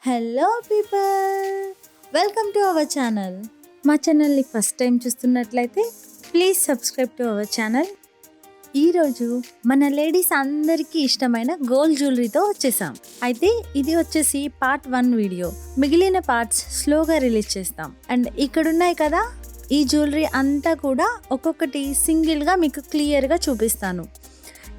Hello people, welcome to our channel. మా ఛానల్ని first time చూస్తున్నట్లయితే please subscribe to our channel. ఈరోజు మన లేడీస్ అందరికీ ఇష్టమైన గోల్డ్ జ్యువెలరీతో వచ్చేసాం. అయితే ఇది వచ్చేసి పార్ట్ 1 వీడియో. మిగిలిన పార్ట్స్ స్లోగా రిలీజ్ చేస్తాం. అండ్ ఇక్కడ ఉన్నాయి కదా, ఈ జ్యువెలరీ అంతా కూడా ఒక్కొక్కటి సింగిల్గా మీకు క్లియర్గా చూపిస్తాను.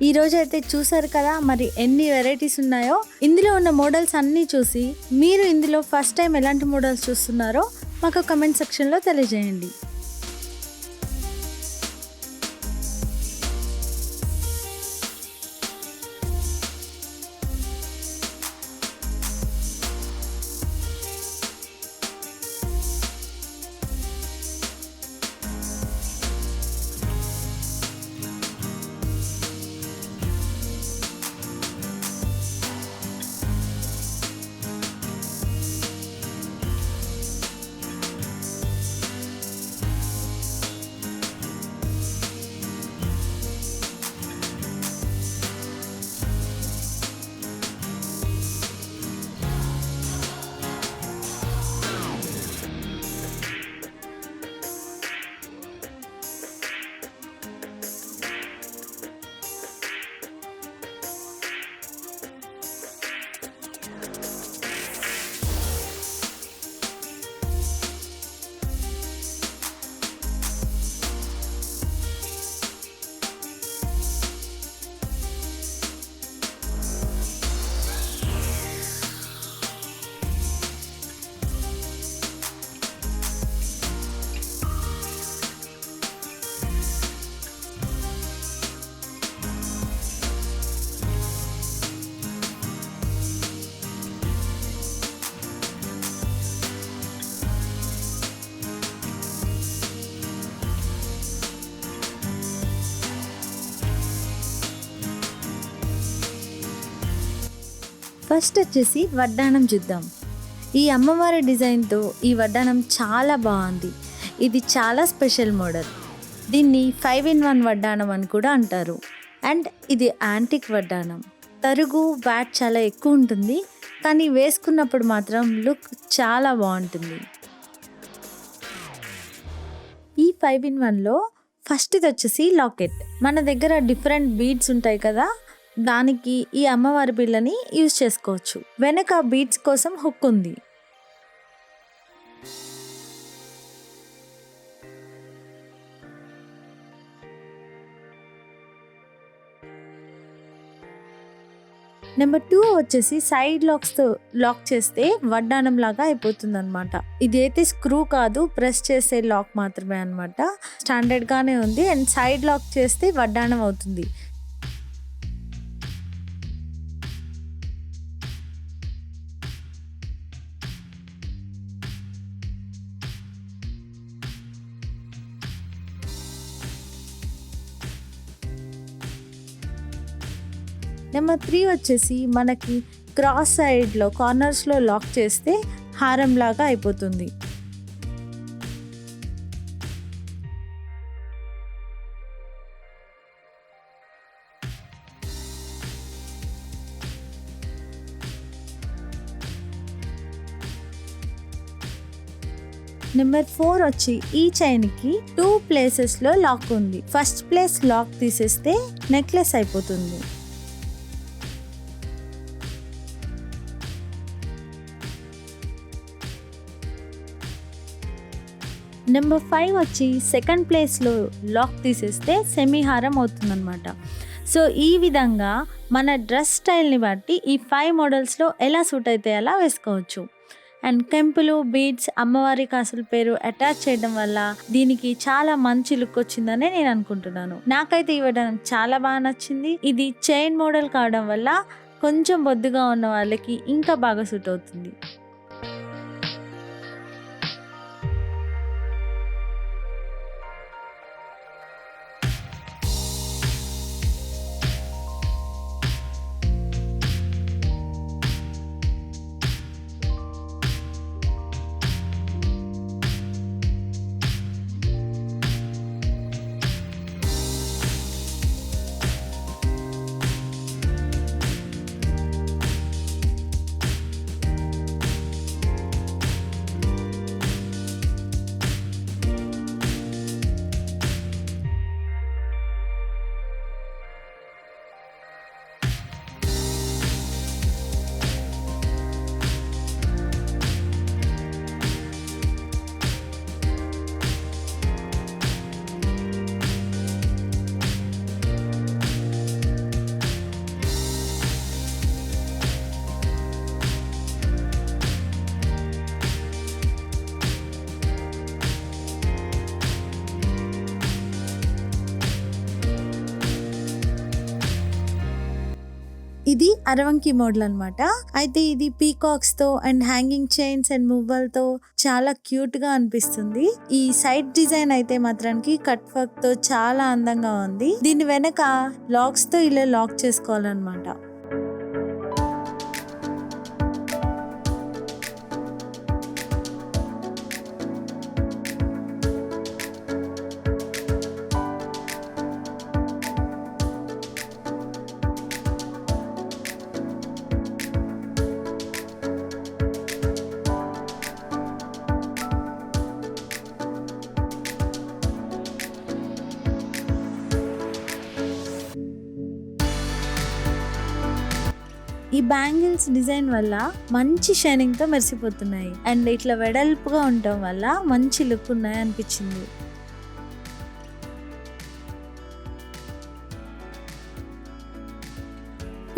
ఈ రోజు అయితే చూసారు కదా, మరి ఎన్ని వెరైటీస్ ఉన్నాయో. ఇందులో ఉన్న మోడల్స్ అన్నీ చూసి మీరు ఇందులో ఫస్ట్ టైం ఎలాంటి మోడల్స్ చూస్తున్నారో మాకు కమెంట్ సెక్షన్లో తెలియజేయండి. ఫస్ట్ వచ్చేసి వడ్డాణం చూద్దాం. ఈ అమ్మవారి డిజైన్తో ఈ వడ్డాణం చాలా బాగుంది. ఇది చాలా స్పెషల్ మోడల్. దీన్ని 5-in-1 వడ్డాణం అని కూడా అంటారు. అండ్ ఇది యాంటిక్ వడ్డాణం. తరుగు వ్యాట్ చాలా ఎక్కువ ఉంటుంది, కానీ వేసుకున్నప్పుడు మాత్రం లుక్ చాలా బాగుంటుంది. ఈ 5-in-1లో ఫస్ట్ ఇది వచ్చేసి లాకెట్. మన దగ్గర డిఫరెంట్ బీడ్స్ ఉంటాయి కదా, దానికి ఈ అమ్మవారి బిళ్ళని యూజ్ చేసుకోవచ్చు. వెనక బీడ్స్ కోసం హుక్ ఉంది. నెంబర్ 2 వచ్చేసి సైడ్ లాక్స్తో లాక్ చేస్తే వడ్డాణం లాగా అయిపోతుంది అనమాట. ఇది అయితే స్క్రూ కాదు, ప్రెస్ చేసే లాక్ మాత్రమే అనమాట. స్టాండర్డ్గానే ఉంది. అండ్ సైడ్ లాక్ చేస్తే వడ్డాణం అవుతుంది. నెంబర్ 3 వచ్చేసి మనకి క్రాస్ సైడ్లో కార్నర్స్లో లాక్ చేస్తే హారం లాగా అయిపోతుంది. నెంబర్ 4 వచ్చి ఈ చైన్కి 2 ప్లేసెస్లో లాక్ ఉంది. ఫస్ట్ ప్లేస్ లాక్ తీసేస్తే నెక్లెస్ అయిపోతుంది. నెంబర్ 5 వచ్చి సెకండ్ ప్లేస్లో లాక్ తీసేస్తే సెమీ హారం అవుతుందన్నమాట. సో ఈ విధంగా మన డ్రెస్ స్టైల్ని బట్టి ఈ 5 మోడల్స్లో ఎలా సూట్ అయితే అలా వేసుకోవచ్చు. అండ్ కెంపులు, బీడ్స్, అమ్మవారి కాసుల పేరు అటాచ్ చేయడం వల్ల దీనికి చాలా మంచి లుక్ వచ్చిందని నేను అనుకుంటున్నాను. నాకైతే ఈ వడ్డాణం చాలా బాగా నచ్చింది. ఇది చైన్ మోడల్ కావడం వల్ల కొంచెం బొద్దుగా ఉన్న వాళ్ళకి ఇంకా బాగా సూట్ అవుతుంది. ఇది అరవంకి మోడల్ అన్నమాట. అయితే ఇది పీకాక్స్ తో అండ్ హ్యాంగింగ్ చైన్స్ అండ్ మూవల్ తో చాలా క్యూట్ గా అనిపిస్తుంది. ఈ సైడ్ డిజైన్ అయితే మాత్రానికి కట్ వర్క్ తో చాలా అందంగా ఉంది. దీని వెనక లాక్స్ తో ఇలా లాక్ చేసుకోవాలన్నమాట. ఈ బ్యాంగిల్స్ డిజైన్ వల్ల మంచి షైనింగ్ తో మెరిసిపోతున్నాయి అండ్ ఇట్లా వెడల్పుగా ఉండటం వల్ల మంచి లుక్ ఉన్నాయి అనిపించింది.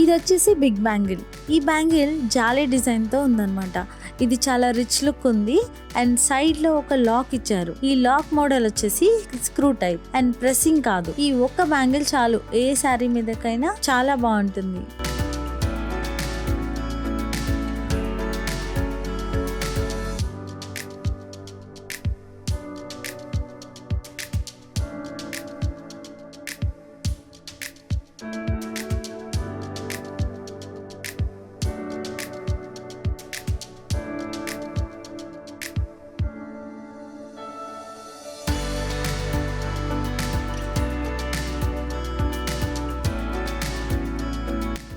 ఇది వచ్చేసి బిగ్ బ్యాంగిల్. ఈ బ్యాంగిల్ జాలీ డిజైన్ తో ఉందన్నమాట. ఇది చాలా రిచ్ లుక్ ఉంది అండ్ సైడ్ లో ఒక లాక్ ఇచ్చారు. ఈ లాక్ మోడల్ వచ్చేసి స్క్రూ టైప్ అండ్ ప్రెస్సింగ్ కాదు. ఈ ఒక్క బ్యాంగిల్ చాలు ఏ శారీ మీదకైనా చాలా బాగుంటుంది.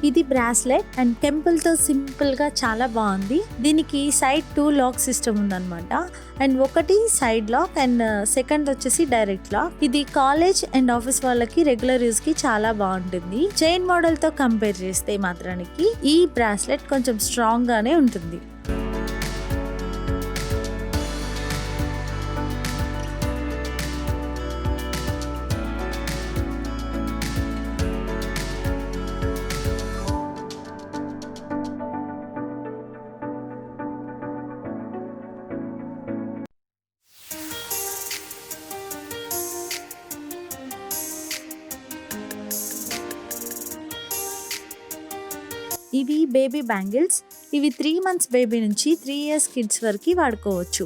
ఇది బ్రాస్లెట్ అండ్ టెంపుల్ తో సింపుల్ గా చాలా బాగుంది. దీనికి సైడ్ 2 లాక్ సిస్టమ్ ఉందన్నమాట. అండ్ ఒకటి సైడ్ లాక్ అండ్ సెకండ్ వచ్చేసి డైరెక్ట్ లాక్. ఇది కాలేజ్ అండ్ ఆఫీస్ వాళ్ళకి రెగ్యులర్ యూస్ కి చాలా బాగుంటుంది. చైన్ మోడల్ తో కంపేర్ చేస్తే మాత్రానికి ఈ బ్రాస్లెట్ కొంచెం స్ట్రాంగ్ గానే ఉంటుంది. ఇవి బేబీ బ్యాంగిల్స్. ఇవి 3 months బేబీ నుంచి 3 years కిడ్స్ వరకు వాడుకోవచ్చు.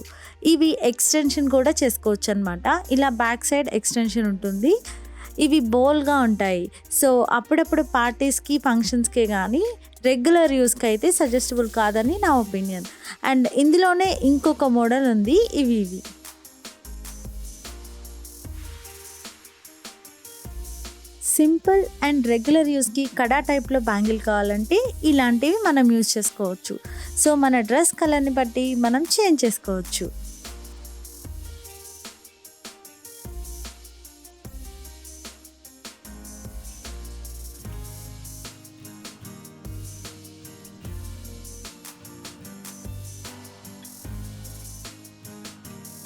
ఇవి ఎక్స్టెన్షన్ కూడా చేసుకోవచ్చు అనమాట. ఇలా బ్యాక్ సైడ్ ఎక్స్టెన్షన్ ఉంటుంది. ఇవి బోల్గా ఉంటాయి. సో అప్పుడప్పుడు పార్టీస్కి ఫంక్షన్స్కే కానీ రెగ్యులర్ యూస్కి అయితే సజెస్టబుల్ కాదని నా ఒపీనియన్. అండ్ ఇందులోనే ఇంకొక మోడల్ ఉంది. ఇవి సింపుల్ అండ్ రెగ్యులర్ యూస్కి కడా టైప్లో బ్యాంగిల్ కావాలంటే ఇలాంటివి మనం యూజ్ చేసుకోవచ్చు. సో మన డ్రెస్ కలర్ని బట్టి మనం చేంజ్ చేసుకోవచ్చు.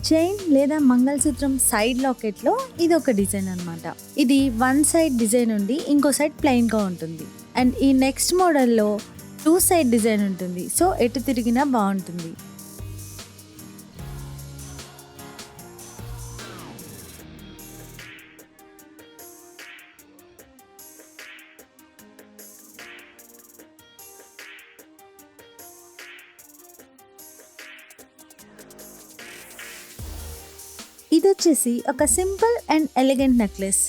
చైన్ లేదా మంగళసూత్రం సైడ్ లాకెట్లో ఇది ఒక డిజైన్ అనమాట. ఇది 1 side డిజైన్ ఉండి ఇంకో సైడ్ ప్లెయిన్గా ఉంటుంది. అండ్ ఈ నెక్స్ట్ మోడల్లో 2 side డిజైన్ ఉంటుంది. సో ఎటు తిరిగినా బాగుంటుంది. ఇది వచ్చేసి ఒక సింపుల్ అండ్ ఎలిగెంట్ నెక్లెస్.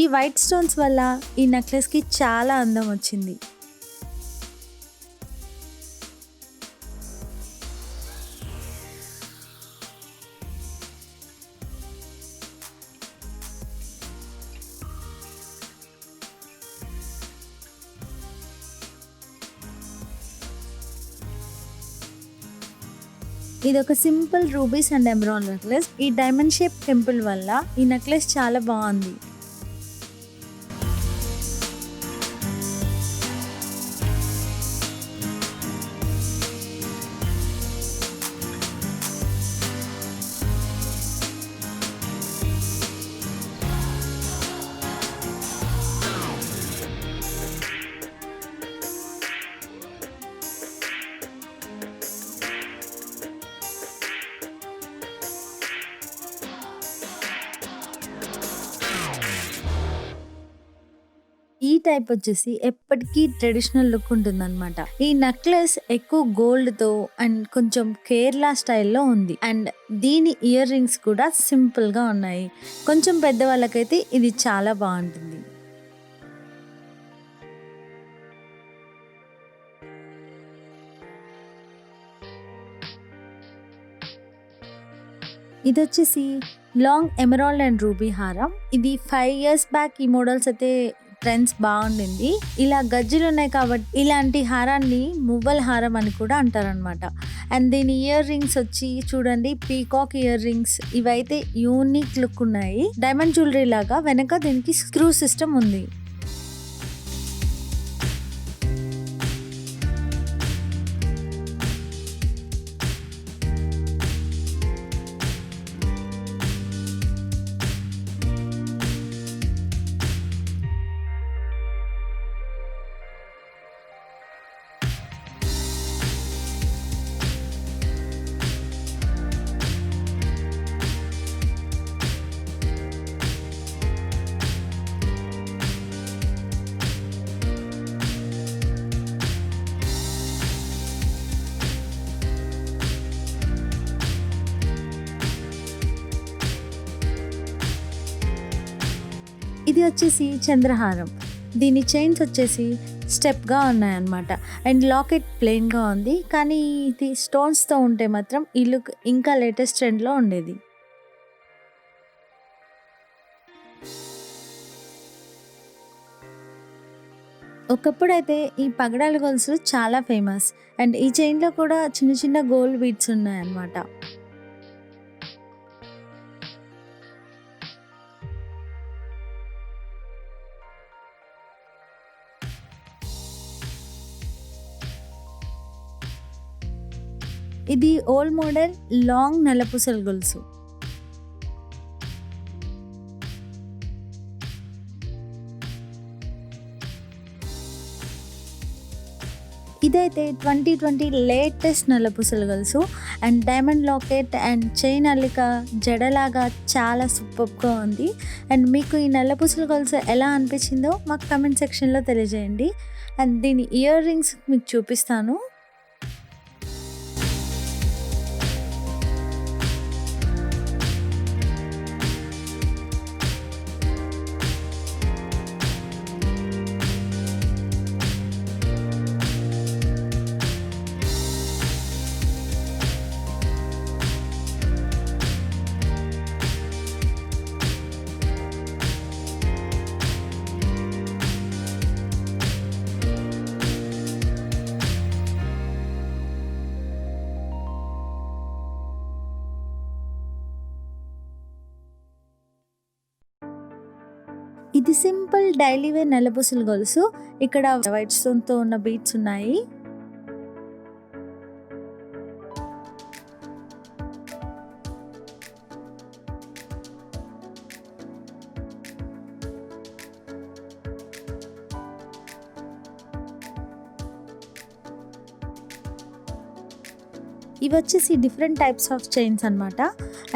ఈ వైట్ స్టోన్స్ వల్ల ఈ నెక్లెస్కి చాలా అందం వచ్చింది. ఇది ఒక simple rubies and emerald necklace. ఈ డైమండ్ షేప్ టెంపుల్ వల్ల ఈ నెక్లెస్ చాలా బాగుంది. టైప్ వచ్చేసి ఎప్పటికీ ట్రెడిషనల్ లుక్ ఉంటుందన్నమాట. ఈ నెక్లెస్ ఎక్కువ గోల్డ్‌తో అండ్ కొంచెం కేరళ స్టైల్‌లో ఉంది. అండ్ దీని ఇయర్ రింగ్స్ కూడా సింపుల్‌గా ఉన్నాయి. కొంచెం పెద్దవాళ్ళకైతే ఇది చాలా బావుంటుంది. ఇదొచ్చేసి లాంగ్ ఎమరాల్డ్ అండ్ రూబీ హారం. ఇది 5 ఇయర్స్ బ్యాక్ ఈ మోడల్స్ అయితే ట్రెండ్స్ బాగుండింది. ఇలా గజ్జెలు ఉన్నాయి కాబట్టి ఇలాంటి హారాన్ని మువ్వల హారం అని కూడా అంటారనమాట. అండ్ దీని ఇయర్ రింగ్స్ వచ్చి చూడండి, పీకాక్ ఇయర్ రింగ్స్. ఇవైతే యూనిక్ లుక్ ఉన్నాయి. డైమండ్ జ్యువెలరీ లాగా వెనక దీనికి స్క్రూ సిస్టమ్ ఉంది. ఇది వచ్చేసి చంద్రహారం. దీని చైన్స్ వచ్చేసి స్టెప్‌గా ఉన్నాయన్నమాట. అండ్ లాకెట్ ప్లెయిన్‌గా ఉంది. కానీ ఇది స్టోన్స్‌తో ఉంటే మాత్రం ఈ లుక్ ఇంకా లేటెస్ట్ ట్రెండ్‌లో ఉండేది. ఒకప్పుడైతే ఈ పగడాల గొలుసులు చాలా ఫేమస్. అండ్ ఈ చైన్‌లో కూడా చిన్న చిన్న గోల్డ్ బీడ్స్ ఉన్నాయన్నమాట. ఇది ఓల్డ్ మోడల్ లాంగ్ నల్లపూసల గొలుసు. ఇదైతే 2020 లేటెస్ట్ నల్లపూసల గొలుసు. And diamond locket and chain అల్లిక జడలాగా చాలా సూపర్‌గా ఉంది. అండ్ మీకు ఈ నల్లపూసల గొలుసు ఎలా అనిపించిందో మాకు కామెంట్ సెక్షన్‌లో తెలియజేయండి. అండ్ దీని ఇయర్ రింగ్స్ మీకు చూపిస్తాను. ఇది సింపుల్ డైలీ వేర్ నల్లపూసల గొలుసు. ఇక్కడ వైట్ స్టోన్‌తో ఉన్న బీడ్స్ ఉన్నాయి. ఇవి వచ్చేసి డిఫరెంట్ టైప్స్ ఆఫ్ చైన్స్ అనమాట.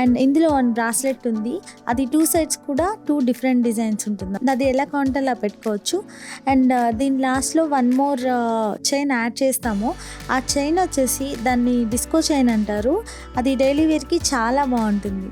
అండ్ ఇందులో 1 బ్రాస్లెట్ ఉంది. అది 2 సైడ్స్ కూడా 2 డిఫరెంట్ డిజైన్స్ ఉంటుంది. అది ఎలా కావాలంటే అలా పెట్టుకోవచ్చు. అండ్ దీని లాస్ట్లో 1 మోర్ చైన్ యాడ్ చేస్తాము. ఆ చైన్ వచ్చేసి దాన్ని డిస్కో చైన్ అంటారు. అది డైలీ వేర్కి చాలా బాగుంటుంది.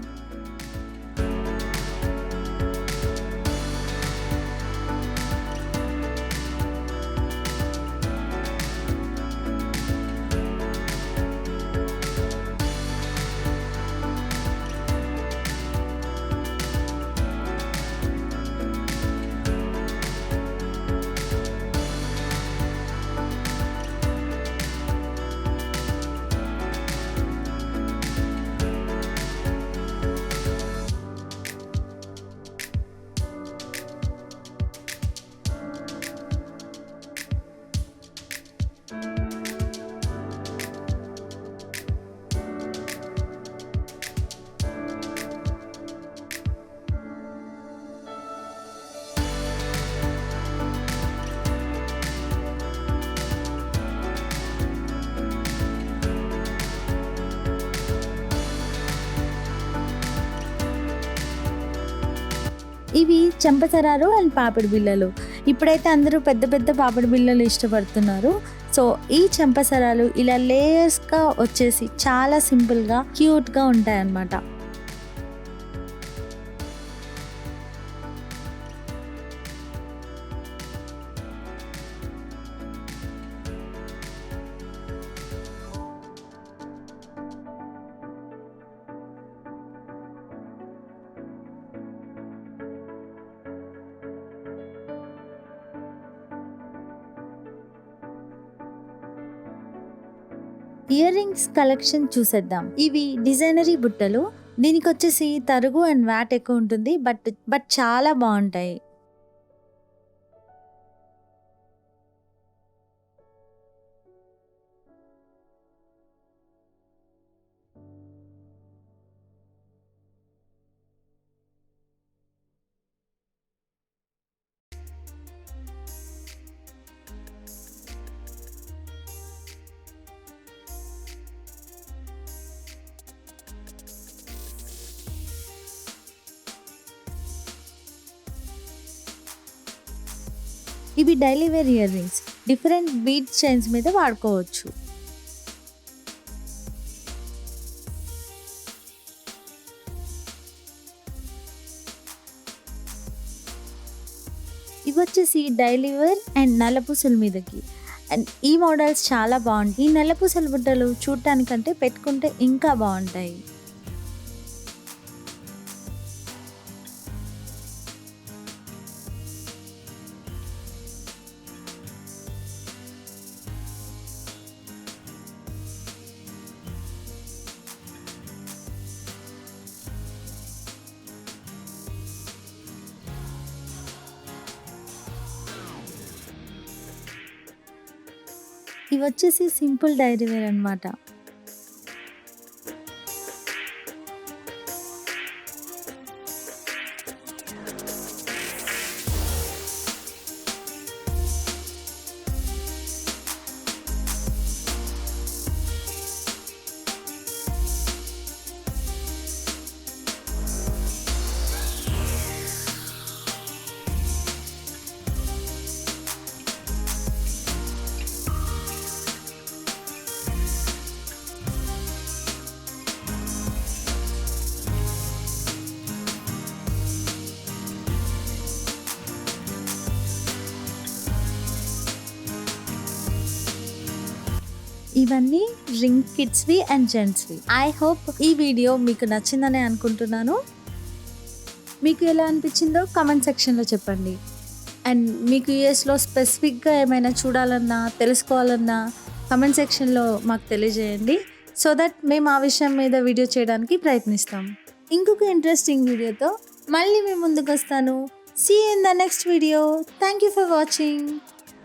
ఇవి చెంపసరాలు అండ్ పాపిడి బిళ్ళలు. ఇప్పుడైతే అందరూ పెద్ద పెద్ద పాపిడి బిళ్ళలు ఇష్టపడుతున్నారు. సో ఈ చెంపసరాలు ఇలా లేయర్స్గా వచ్చేసి చాలా సింపుల్గా క్యూట్గా ఉంటాయన్నమాట. ఇయర్ రింగ్స్ కలెక్షన్ చూసేద్దాం. ఇవి డిజైనరీ బుట్టలు. దీనికి వచ్చేసి తరుగు అండ్ వ్యాట్ ఎక్కువ ఉంటుంది, బట్ చాలా బాగుంటాయి. ఇవి daily wear earrings. Different bead chains మీద వాడుకోవచ్చు. ఇవి వచ్చేసి డైలీ వేర్ అండ్ నల్లపూసల మీదకి. అండ్ ఈ మోడల్స్ చాలా బాగుంటాయి. ఈ నల్లపూసల బుట్టలు చూడటానికంటే పెట్టుకుంటే ఇంకా బాగుంటాయి. ఇవి వచ్చేసి సింపుల్ డైరీ వేర్ అనమాట. ఇవన్నీ రింగ్ కిడ్స్వి అండ్ జెంట్స్వి. ఐ హోప్ ఈ వీడియో మీకు నచ్చిందని అనుకుంటున్నాను. మీకు ఎలా అనిపించిందో కామెంట్ సెక్షన్లో చెప్పండి. అండ్ మీకు యూఎస్లో స్పెసిఫిక్గా ఏమైనా చూడాలన్నా తెలుసుకోవాలన్నా కామెంట్ సెక్షన్లో మాకు తెలియజేయండి. సో దట్ మేము ఆ విషయం మీద వీడియో చేయడానికి ప్రయత్నిస్తాం. ఇంకొక ఇంట్రెస్టింగ్ వీడియోతో మళ్ళీ మీ ముందుకు వస్తాను. See you in the next video. Thank you for watching.